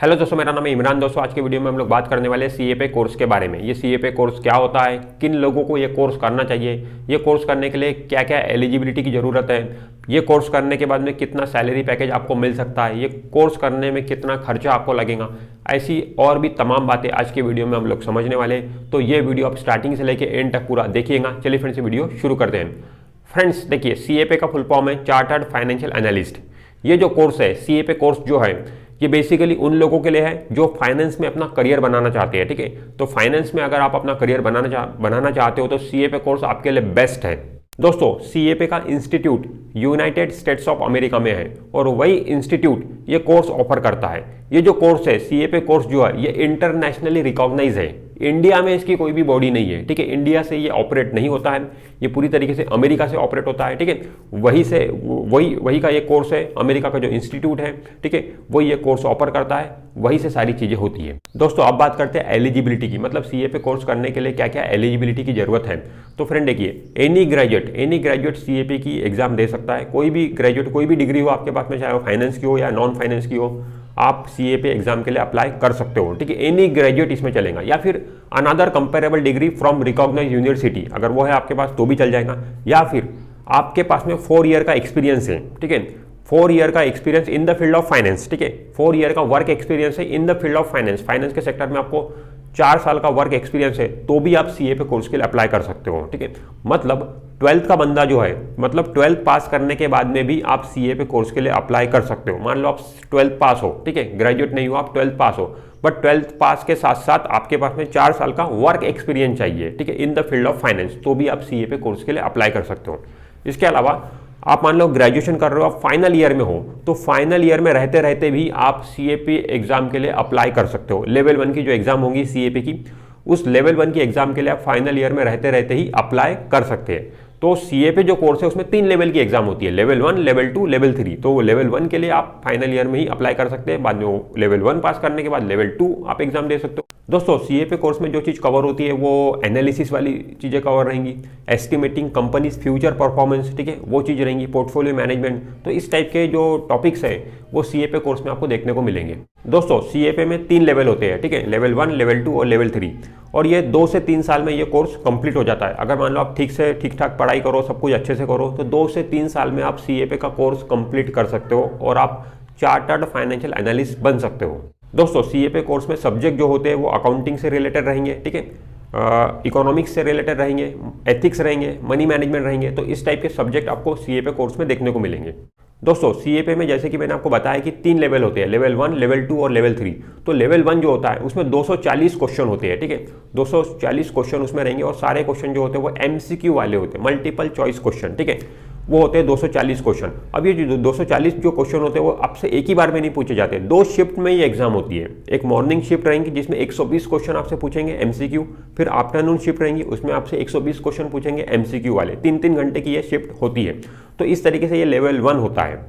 Hello दोस्तों, मेरा नाम है इमरान। दोस्तों आज के वीडियो में हम लोग बात करने वाले हैं सीएपीए कोर्स के बारे में। ये सीएपीए कोर्स क्या होता है, किन लोगों को ये कोर्स करना चाहिए, ये कोर्स करने के लिए क्या क्या एलिजिबिलिटी की ज़रूरत है, ये कोर्स करने के बाद में कितना सैलरी पैकेज आपको मिल सकता है, ये कोर्स करने में कितना खर्चा आपको लगेगा, ऐसी और भी तमाम बातें आज के वीडियो में हम लोग समझने वाले हैं। तो ये वीडियो आप स्टार्टिंग से लेकर एंड तक पूरा देखिएगा। चलिए फ्रेंड्स वीडियो शुरू करते हैं। फ्रेंड्स देखिए, सीएपीए का फुल फॉर्म है चार्टर्ड फाइनेंशियल एनालिस्ट। ये जो कोर्स है, सीएपीए कोर्स जो है, ये बेसिकली उन लोगों के लिए है जो फाइनेंस में अपना करियर बनाना चाहते हैं। ठीक है, तो फाइनेंस में अगर आप अपना करियर बनाना चाहते हो तो सीएपीए कोर्स आपके लिए बेस्ट है। दोस्तों सीएपीए का institute United states of America में है और वही इंस्टीट्यूट ये कोर्स ऑफर करता है। ये जो कोर्स है, सीएपीए कोर्स जो है, ये इंटरनेशनली रिकॉग्नाइज है। इंडिया में इसकी कोई भी बॉडी नहीं है। ठीक है, इंडिया से ये ऑपरेट नहीं होता है, ये पूरी तरीके से अमेरिका से ऑपरेट होता है। ठीक है, वही का ये कोर्स है। अमेरिका का जो इंस्टीट्यूट है, ठीक है, वही ये कोर्स ऑफर करता है, वही से सारी चीजें होती है। दोस्तों अब बात करते हैं एलिजिबिलिटी की, मतलब सीएपीए कोर्स करने के लिए क्या क्या एलिजिबिलिटी की जरूरत है। तो फ्रेंड देखिए, एनी ग्रेजुएट सीएपीए की एग्जाम दे सकता है। कोई भी ग्रेजुएट, कोई भी डिग्री हो आपके पास में, चाहे वो फाइनेंस की हो या नॉन फाइनेंस की हो, आप सीएपीए एग्जाम के लिए अप्लाई कर सकते हो। ठीक है, एनी ग्रेजुएट इसमें चलेगा, या फिर another comparable degree from recognise university, अगर वो है आपके पास तो भी चल जाएगा। या फिर आपके पास में 4 ईयर का एक्सपीरियंस है। ठीक है, 4 ईयर का experience in the field of finance. ठीक है, 4 ईयर का वर्क एक्सपीरियंस है in the field of finance. Finance के सेक्टर में आपको 4 साल का वर्क एक्सपीरियंस है तो भी आप सीएपीए कोर्स के लिए अप्लाई कर सकते हो। ठीक है, मतलब 12th का बंदा जो है, मतलब 12th पास करने के बाद में भी आप सीएपीए कोर्स के लिए अप्लाई कर सकते हो। मान लो आप 12th पास हो, ठीक है, ग्रेजुएट नहीं हो, आप 12th पास हो, बट 12th पास के साथ साथ आपके पास में 4 साल का वर्क एक्सपीरियंस चाहिए। ठीक है, in the field of finance, तो भी आप सीएपीए कोर्स के लिए अप्लाई कर सकते हो। इसके अलावा आप मान लो ग्रेजुएशन कर रहे हो, आप फाइनल ईयर में हो, तो फाइनल ईयर में रहते रहते भी आप सीएपीए एग्जाम के लिए अप्लाई कर सकते हो। लेवल 1 की जो एग्जाम होगी सीएपीए की, उस लेवल 1 की एग्जाम के लिए आप फाइनल ईयर में रहते रहते ही अप्लाई कर सकते हैं। तो सीएपीए जो कोर्स है उसमें 3 लेवल की एग्जाम होती है, लेवल 1, लेवल 2, लेवल 3। तो लेवल 1 के लिए आप फाइनल ईयर में ही अप्लाई कर सकते हैं, बाद में वो लेवल 1 पास करने के बाद लेवल 2 आप एग्जाम दे सकते हो। दोस्तों सीएपीए कोर्स में जो चीज़ कवर होती है वो एनालिसिस वाली चीज़ें कवर रहेंगी, एस्टिमेटिंग कंपनीज फ्यूचर परफॉर्मेंस, ठीक है, वो चीज़ रहेंगी, पोर्टफोलियो मैनेजमेंट। तो इस टाइप के जो टॉपिक्स है वो सीएपीए कोर्स में आपको देखने को मिलेंगे। दोस्तों सीएपीए में 3 लेवल होते हैं। ठीक है, लेवल 1, लेवल 2 और लेवल 3, और ये 2 से 3 साल में ये कोर्स कंप्लीट हो जाता है। अगर मान लो आप ठीक ठाक पढ़ाई करो, सब कुछ अच्छे से करो, तो 2 से 3 साल में आप सीएपीए का कोर्स कंप्लीट कर सकते हो और आप चार्टर्ड फाइनेंशियल एनालिस्ट बन सकते हो। दोस्तों सीएपीए कोर्स में सब्जेक्ट जो होते हैं वो अकाउंटिंग से रिलेटेड रहेंगे, ठीक है, इकोनॉमिक्स से रिलेटेड रहेंगे, एथिक्स रहेंगे, मनी मैनेजमेंट रहेंगे। तो इस टाइप के सब्जेक्ट आपको सीएपीए कोर्स में देखने को मिलेंगे। दोस्तों सीएपीए में जैसे कि मैंने आपको बताया कि 3 लेवल होते हैं, लेवल 1, लेवल 2 और लेवल 3। तो लेवल 1 जो होता है उसमें 240 क्वेश्चन होते हैं। ठीक है, 240 क्वेश्चन उसमें रहेंगे और सारे क्वेश्चन जो होते हैं वो एमसीक्यू वाले होते हैं, मल्टीपल चॉइस क्वेश्चन। ठीक है, वो होते हैं 240 क्वेश्चन। अब ये जो 240 जो क्वेश्चन होते हैं वो आपसे एक ही बार में नहीं पूछे जाते, 2 शिफ्ट में ये एग्जाम होती है। एक मॉर्निंग शिफ्ट रहेंगी जिसमें 120 क्वेश्चन आपसे पूछेंगे एमसीक्यू, फिर आफ्टरनून शिफ्ट रहेंगी उसमें आपसे 120 क्वेश्चन पूछेंगे एमसीक्यू वाले। 3-3 घंटे की ये शिफ्ट होती है। तो इस तरीके से ये लेवल 1 होता है।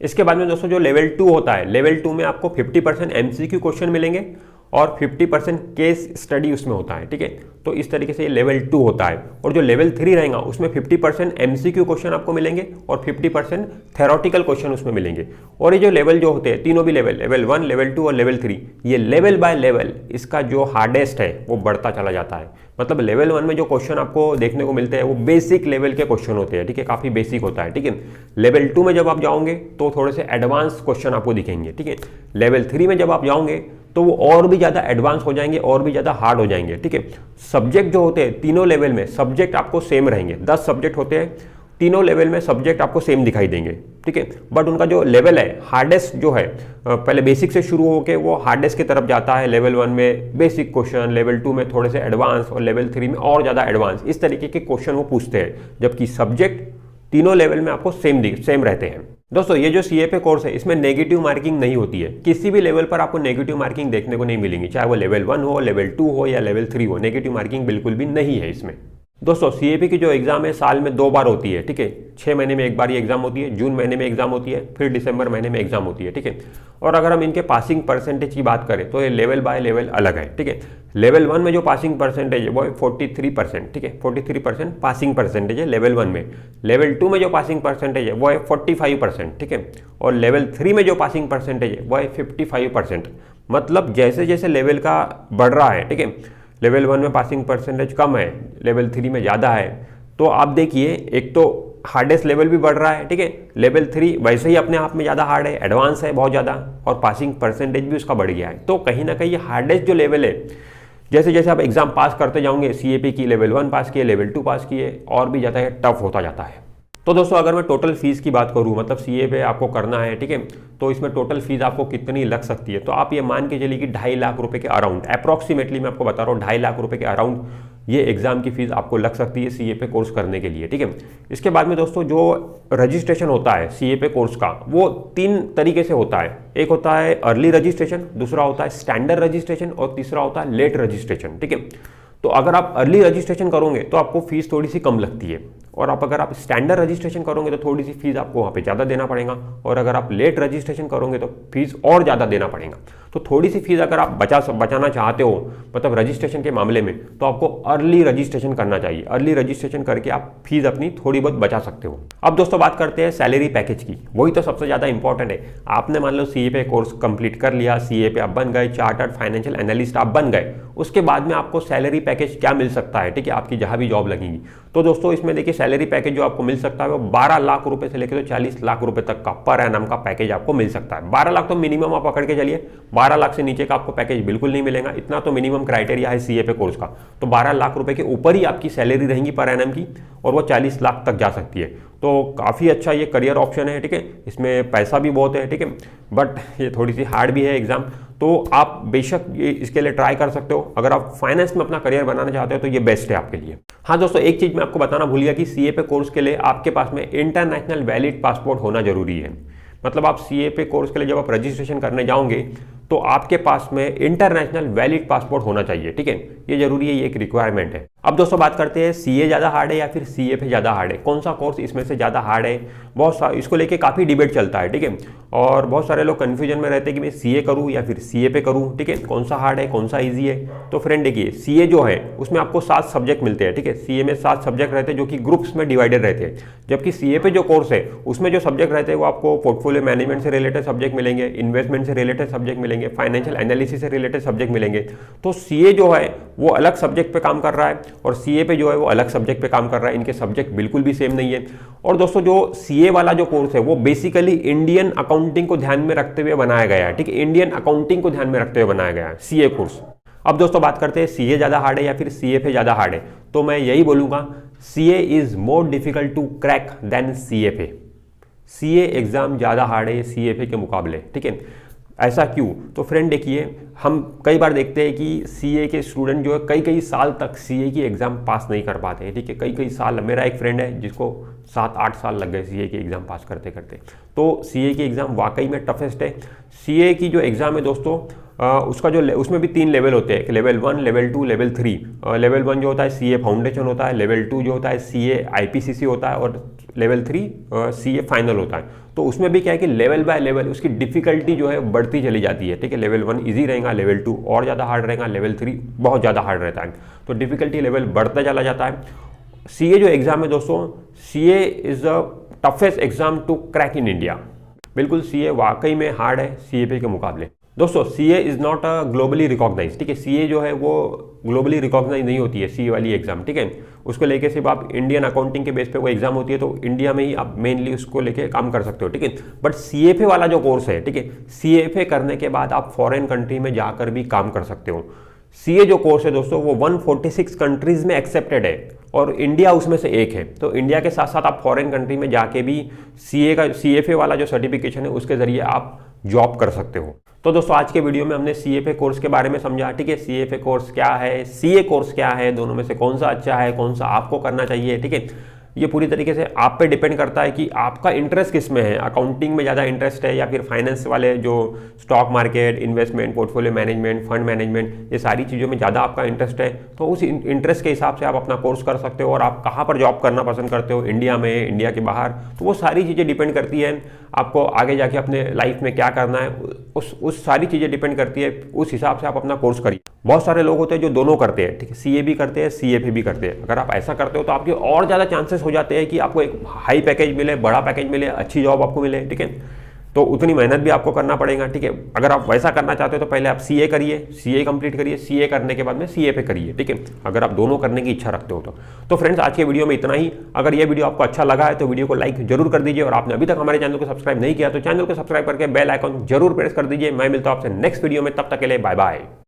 इसके बाद में दोस्तों जो लेवल 2 होता है, लेवल 2 में आपको 50% एमसीक्यू क्वेश्चन मिलेंगे और 50% केस स्टडी उसमें होता है। ठीक है, तो इस तरीके से ये लेवल 2 होता है। और जो लेवल 3 रहेगा उसमें 50% एमसीक्यू क्वेश्चन आपको मिलेंगे और 50% थेरोटिकल क्वेश्चन उसमें मिलेंगे। और ये जो लेवल जो होते हैं, तीनों भी लेवल 1, लेवल 2 और लेवल 3, ये लेवल बाय लेवल इसका जो हार्डेस्ट है वो बढ़ता चला जाता है। मतलब लेवल 1 में जो क्वेश्चन आपको देखने को मिलते हैं वो बेसिक लेवल के क्वेश्चन होते हैं। ठीक है, काफ़ी बेसिक होता है। ठीक है, लेवल 2 में जब आप जाओगे तो थोड़े से एडवांस क्वेश्चन आपको दिखेंगे। ठीक है, लेवल 3 में जब आप जाओगे तो वो और भी ज़्यादा एडवांस हो जाएंगे और भी ज़्यादा हार्ड हो जाएंगे। ठीक है, सब्जेक्ट जो होते हैं तीनों लेवल में सब्जेक्ट आपको सेम रहेंगे। 10 सब्जेक्ट होते हैं, तीनों लेवल में सब्जेक्ट आपको सेम दिखाई देंगे। ठीक है, बट उनका जो लेवल है, हार्डेस्ट जो है, पहले बेसिक से शुरू होकर वो हार्डेस्ट की तरफ जाता है। लेवल 1 में बेसिक क्वेश्चन, लेवल 2 में थोड़े से एडवांस और लेवल 3 में और ज़्यादा एडवांस। इस तरीके के क्वेश्चन वो पूछते हैं, जबकि सब्जेक्ट तीनों लेवल में आपको सेम रहते हैं। दोस्तों ये जो सीएपीए कोर्स है इसमें नेगेटिव मार्किंग नहीं होती है। किसी भी लेवल पर आपको नेगेटिव मार्किंग देखने को नहीं मिलेंगी, चाहे वो लेवल 1 हो, लेवल 2 हो या लेवल 3 हो, नेगेटिव मार्किंग बिल्कुल भी नहीं है इसमें। दोस्तों सीएपीए की जो एग्जाम है साल में 2 बार होती है। ठीक है, 6 महीने में एक बार ये एग्जाम होती है, जून महीने में एग्जाम होती है, फिर दिसंबर महीने में एग्जाम होती है। ठीक है, और अगर हम इनके पासिंग परसेंटेज की बात करें तो ये लेवल बाय लेवल अलग है। ठीक है, लेवल 1 में जो पासिंग परसेंटेज है वो है 43%। ठीक है, 43% पासिंग परसेंटेज है लेवल 1 में। लेवल 2 में जो पासिंग परसेंटेज है वो है 45%। ठीक है, और लेवल 3 में जो पासिंग परसेंटेज है वो है 55%। मतलब जैसे जैसे लेवल का बढ़ रहा है, ठीक है, लेवल 1 में पासिंग परसेंटेज कम है, लेवल 3 में ज़्यादा है, तो आप देखिए एक तो हार्डेस्ट लेवल भी बढ़ रहा है, ठीक है, लेवल 3 वैसे ही अपने आप में ज़्यादा हार्ड है, एडवांस है बहुत ज़्यादा, और पासिंग परसेंटेज भी उसका बढ़ गया है। तो कहीं ना कहीं ये हार्डेस्ट जो लेवल है, जैसे जैसे आप एग्जाम पास करते जाओगे, CAP की लेवल 1 पास किए, लेवल 2 पास किए, और भी ज़्यादा टफ होता जाता है। तो दोस्तों अगर मैं टोटल फीस की बात करूं, मतलब CA पे आपको करना है, ठीक है, तो इसमें टोटल फीस आपको कितनी लग सकती है, तो आप ये मान के चलिए कि 2.5 लाख रुपए के अराउंड, अप्रॉक्सीमेटली मैं आपको बता रहा हूँ 2.5 लाख रुपए के अराउंड ये एग्जाम की फीस आपको लग सकती है CA पे कोर्स करने के लिए, ठीक है। इसके बाद में दोस्तों जो रजिस्ट्रेशन होता है CA पे कोर्स का, वो 3 तरीके से होता है। एक होता है अर्ली रजिस्ट्रेशन, दूसरा होता है स्टैंडर्ड रजिस्ट्रेशन, और तीसरा होता है लेट रजिस्ट्रेशन, ठीक है। तो अगर आप अर्ली रजिस्ट्रेशन करोगे तो आपको फीस थोड़ी सी कम लगती है, और अगर आप स्टैंडर्ड रजिस्ट्रेशन करोगे तो थोड़ी सी फीस आपको वहाँ पे ज़्यादा देना पड़ेगा, और अगर आप लेट रजिस्ट्रेशन करोगे तो फीस और ज़्यादा देना पड़ेगा। तो थोड़ी सी फीस अगर आप बचाना चाहते हो, मतलब रजिस्ट्रेशन के मामले में, तो आपको अर्ली रजिस्ट्रेशन करना चाहिए। अर्ली रजिस्ट्रेशन करके आप फीस अपनी थोड़ी बहुत बचा सकते हो। अब दोस्तों बात करते हैं सैलरी पैकेज की, वही तो सबसे ज़्यादा इंपॉर्टेंट है। आपने मान लो CA पे कोर्स कंप्लीट कर लिया, CA पे आप बन गए, चार्टर्ड फाइनेंशियल एनालिस्ट आप बन गए, उसके बाद में आपको सैलरी पैकेज क्या मिल सकता है, ठीक है, आपकी जहाँ भी जॉब लगेगी। तो दोस्तों इसमें देखिए सैलरी पैकेज जो आपको मिल सकता है वो 12 लाख रुपए से लेकर तो 40 लाख रुपए तक का पर एनम का पैकेज आपको मिल सकता है। 12 लाख तो मिनिमम आप पकड़ के चलिए, 12 लाख से नीचे का आपको पैकेज बिल्कुल नहीं मिलेगा, इतना तो मिनिमम क्राइटेरिया है CA पे कोर्स का। तो 12 लाख रुपए के ऊपर ही आपकी सैलरी रहेगी पर एनम की, और वो 40 लाख तक जा सकती है। तो काफ़ी अच्छा ये करियर ऑप्शन है, ठीक है, इसमें पैसा भी बहुत है, ठीक है, बट ये थोड़ी सी हार्ड भी है एग्जाम। तो आप बेशक ये इसके लिए ट्राई कर सकते हो। अगर आप फाइनेंस में अपना करियर बनाना चाहते हो तो ये बेस्ट है आपके लिए। हाँ दोस्तों, एक चीज़ मैं आपको बताना भूल गया कि CA पे कोर्स के लिए आपके पास में इंटरनेशनल वैलिड पासपोर्ट होना जरूरी है। मतलब आप CA पे कोर्स के लिए जब आप रजिस्ट्रेशन करने जाओगे तो आपके पास में इंटरनेशनल वैलिड पासपोर्ट होना चाहिए, ठीक है, ये जरूरी है, ये एक रिक्वायरमेंट है। अब दोस्तों बात करते हैं CA ज़्यादा हार्ड है या फिर CA पे ज़्यादा हार्ड है, कौन सा कोर्स इसमें से ज़्यादा हार्ड है। इसको लेके काफ़ी डिबेट चलता है, ठीक है, और बहुत सारे लोग कन्फ्यूजन में रहते हैं कि मैं CA करूँ या फिर CA पे करूँ, ठीक है, कौन सा हार्ड है कौन सा ईजी है। तो फ्रेंड देखिए, CA जो है उसमें आपको 7 सब्जेक्ट मिलते हैं, ठीक है, CA में 7 सब्जेक्ट रहते हैं जो कि ग्रुप्स में डिवाइडेड रहते हैं, जबकि CA पे जो कोर्स है उसमें जो सब्जेक्ट रहते हैं वो आपको पोर्टफोलियो मैनेजमेंट से रिलेटेड सब्जेक्ट मिलेंगे, इन्वेस्टमेंट से रिलेटेड सब्जेक्ट मिलेंगे, फाइनेंशियल एनालिसिस से रिलेटेड सब्जेक्ट मिलेंगे। तो CA जो है वो अलग सब्जेक्ट पे काम कर रहा है और CA पे जो है वो अलग सब्जेक्ट पे काम कर रहा है, इनके सब्जेक्ट बिल्कुल भी सेम नहीं है। और दोस्तों जो CA वाला जो कोर्स है वो बेसिकली इंडियन अकाउंटिंग को ध्यान में रखते हुए बनाया गया है, ठीक है, इंडियन अकाउंटिंग को ध्यान में रखते हुए बनाया गया है CA कोर्स। अब दोस्तों बात करते हैं CA ज़्यादा हार्ड है या फिर CA पे ज़्यादा हार्ड है, तो मैं यही बोलूँगा CA is more difficult to crack than CA पे। CA एग्ज़ाम ज़्यादा हार्ड है CA पे के मुकाबले, ठीक है। ऐसा क्यों? तो फ्रेंड देखिए, हम कई बार देखते हैं कि CA के स्टूडेंट जो है कई कई साल तक CA की एग्ज़ाम पास नहीं कर पाते हैं, ठीक है, कई कई साल। मेरा एक फ्रेंड है जिसको 7-8 साल लग गए CA की एग्ज़ाम पास करते करते। तो CA की एग्ज़ाम वाकई में टफेस्ट है। CA की जो एग्ज़ाम है दोस्तों, उसका जो उसमें भी 3 लेवल होते हैं, लेवल 1, लेवल 2, लेवल 3। लेवल 1 जो होता है CA फाउंडेशन होता है, लेवल 2 जो होता है CA IPCC होता है, और लेवल 3 CA फाइनल होता है। तो उसमें भी क्या है कि लेवल बाय लेवल उसकी डिफिकल्टी जो है बढ़ती चली जाती है, ठीक है। लेवल 1 इजी रहेगा, लेवल 2 और ज़्यादा हार्ड रहेगा, लेवल 3 बहुत ज़्यादा हार्ड रहता है। तो डिफिकल्टी लेवल बढ़ता चला जाता है। CA जो एग्ज़ाम है दोस्तों, CA is the toughest exam to crack in India. बिल्कुल CA वाकई में हार्ड है CA के मुकाबले। दोस्तों CA is not a globally recognise, ठीक है, CA जो है वो ग्लोबली रिकॉग्नाइज नहीं होती है CA वाली एग्जाम, ठीक है। उसको लेके सिर्फ आप इंडियन अकाउंटिंग के बेस पे वो एग्जाम होती है, तो इंडिया में ही आप मेनली उसको लेके काम कर सकते हो, ठीक है। बट CFA वाला जो कोर्स है, ठीक है, CFA करने के बाद आप फॉरेन कंट्री में जाकर भी काम कर सकते हो। CA जो कोर्स है दोस्तों वो 146 कंट्रीज में एक्सेप्टेड है और इंडिया उसमें से एक है। तो इंडिया के साथ साथ आप फॉरेन कंट्री में जाके भी CFA वाला जो सर्टिफिकेशन है उसके जरिए आप जॉब कर सकते हो। तो दोस्तों आज के वीडियो में हमने CFA कोर्स के बारे में समझा, ठीक है, CFA कोर्स क्या है, CA कोर्स क्या है, दोनों में से कौन सा अच्छा है, कौन सा आपको करना चाहिए, ठीक है। ये पूरी तरीके से आप पे डिपेंड करता है कि आपका इंटरेस्ट किस में है, अकाउंटिंग में ज़्यादा इंटरेस्ट है या फिर फाइनेंस वाले जो stock market, investment, portfolio management, fund management, ये सारी चीज़ों में ज़्यादा आपका इंटरेस्ट है। तो उस इंटरेस्ट के हिसाब से आप अपना कोर्स कर सकते हो। और आप कहाँ पर जॉब करना पसंद करते हो, इंडिया में, इंडिया के बाहर, तो वो सारी चीज़ें डिपेंड करती है आपको आगे जाके अपने लाइफ में क्या करना है, उस सारी चीज़ें डिपेंड करती है। उस हिसाब से आप अपना कोर्स करिए। बहुत सारे लोग होते हैं जो दोनों करते हैं, ठीक है, CA भी करते हैं, CFA भी करते हैं। अगर आप ऐसा करते हो तो आपके और ज़्यादा चांसेस हो जाते हैं कि आपको एक हाई पैकेज मिले, बड़ा पैकेज मिले, अच्छी जॉब आपको मिले, ठीक है। तो उतनी मेहनत भी आपको करना पड़ेगा, ठीक है। अगर आप वैसा करना चाहते हो तो पहले आप सीए करिए, सीए कंप्लीट करिए, सीए करने के बाद में सीए पे करिए, ठीक है, अगर आप दोनों करने की इच्छा रखते हो तो फ्रेंड्स आज के वीडियो में इतना ही। अगर ये वीडियो आपको अच्छा लगा है तो वीडियो को लाइक जरूर कर दीजिए, और आपने अभी तक हमारे चैनल को सब्सक्राइब नहीं किया तो चैनल को सब्सक्राइब करके बेल आइकन जरूर प्रेस कर दीजिए। मैं मिलता हूं आपसे नेक्स्ट वीडियो में, तब तक के लिए बाय बाय।